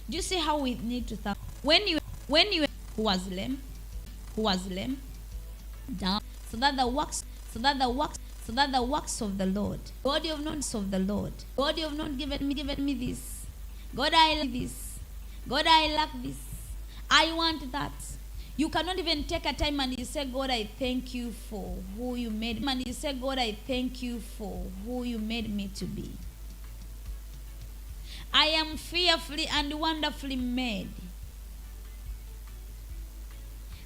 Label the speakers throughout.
Speaker 1: Do you see how we need to thank? When you who was lame, down, so that the works of the Lord. God, you have not of the Lord. God, you have not given me this. God, I like this. God, I lack this. I want that. You cannot even take a time and you say, God, I thank you for who you made me. And you say, God, I thank you for who you made me to be. I am fearfully and wonderfully made.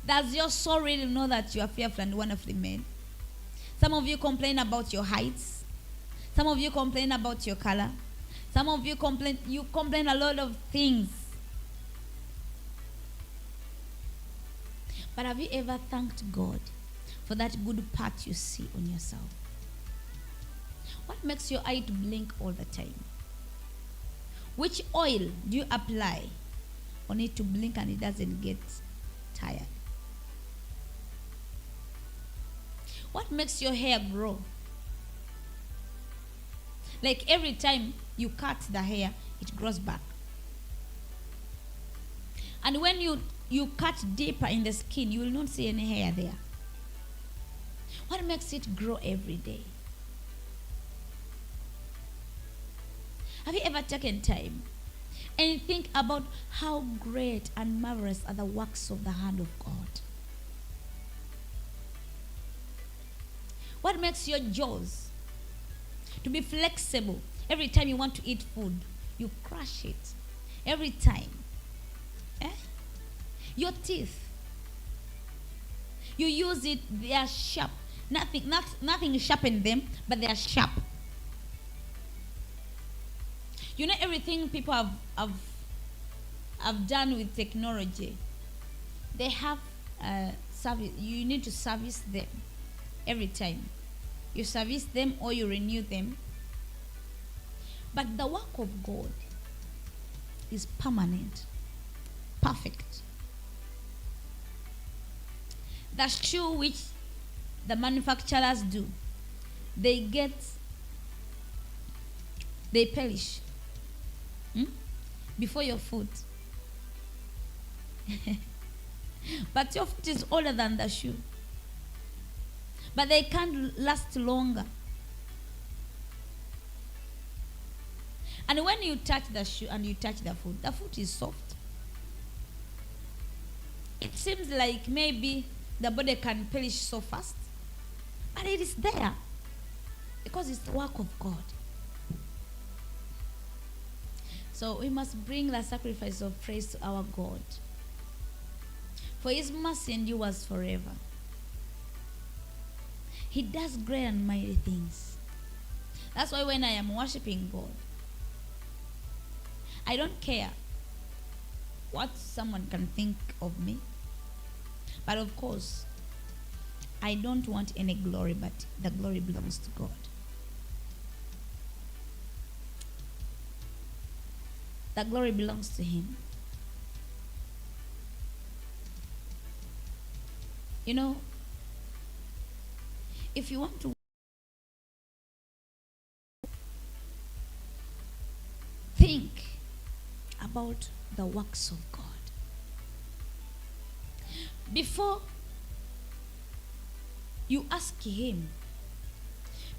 Speaker 1: Does your soul really know that you are fearfully and wonderfully made? Some of you complain about your heights. Some of you complain about your color. Some of you complain a lot of things. But have you ever thanked God for that good part you see on yourself? What makes your eye to blink all the time? Which oil do you apply on it to blink and it doesn't get tired? What makes your hair grow? Like every time you cut the hair, it grows back. And when you cut deeper in the skin, you will not see any hair there. What makes it grow every day? Have you ever taken time and think about how great and marvelous are the works of the hand of God? What makes your jaws to be flexible? Every time you want to eat food, you crush it. Every time. Your teeth. You use it, they are sharp. Nothing sharpened them, but they are sharp. You know everything people have done with technology. They have service. You need to service them every time. You service them or you renew them. But the work of God is permanent, perfect. The shoe which the manufacturers do, they perish before your foot. But your foot is older than the shoe. But they can't last longer. And when you touch the shoe and you touch the foot is soft. It seems like maybe the body can perish so fast. But it is there. Because it's the work of God. So we must bring the sacrifice of praise to our God. For his mercy endures forever. He does great and mighty things. That's why when I am worshiping God, I don't care what someone can think of me. But of course, I don't want any glory, but the glory belongs to God. The glory belongs to him. You know, if you want to think about the works of God, before you ask him,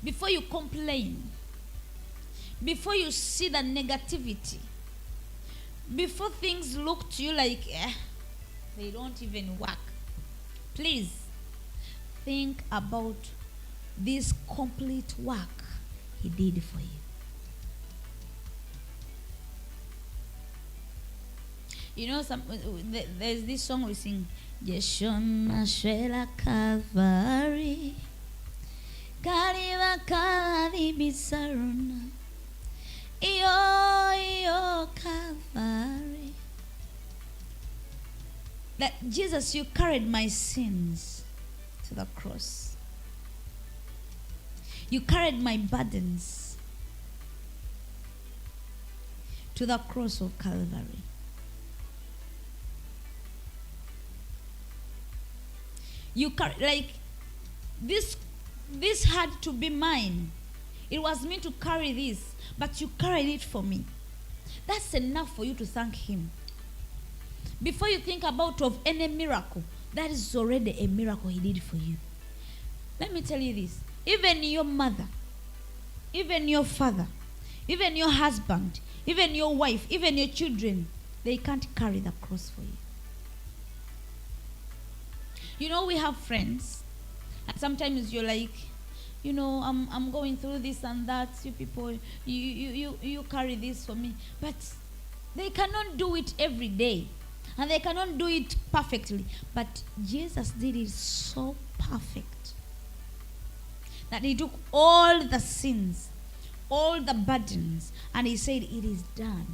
Speaker 1: before you complain, before you see the negativity, before things look to you like they don't even work, please think about this complete work he did for you. You know, there's this song we sing, Jeshona Shela Calvary, Kaliva Kali Bisaruna, Iyo Calvary. That Jesus, you carried my sins to the cross. You carried my burdens to the cross of Calvary. You carried, like, this had to be mine. It was meant to carry this, but you carried it for me. That's enough for you to thank him. Before you think about of any miracle, that is already a miracle he did for you. Let me tell you this. Even your mother, even your father, even your husband, even your wife, even your children, they can't carry the cross for you. You know, we have friends, and sometimes you're like, you know, I'm going through this and that. You people, you carry this for me. But they cannot do it every day. And they cannot do it perfectly. But Jesus did it so perfect that he took all the sins, all the burdens, and he said, it is done.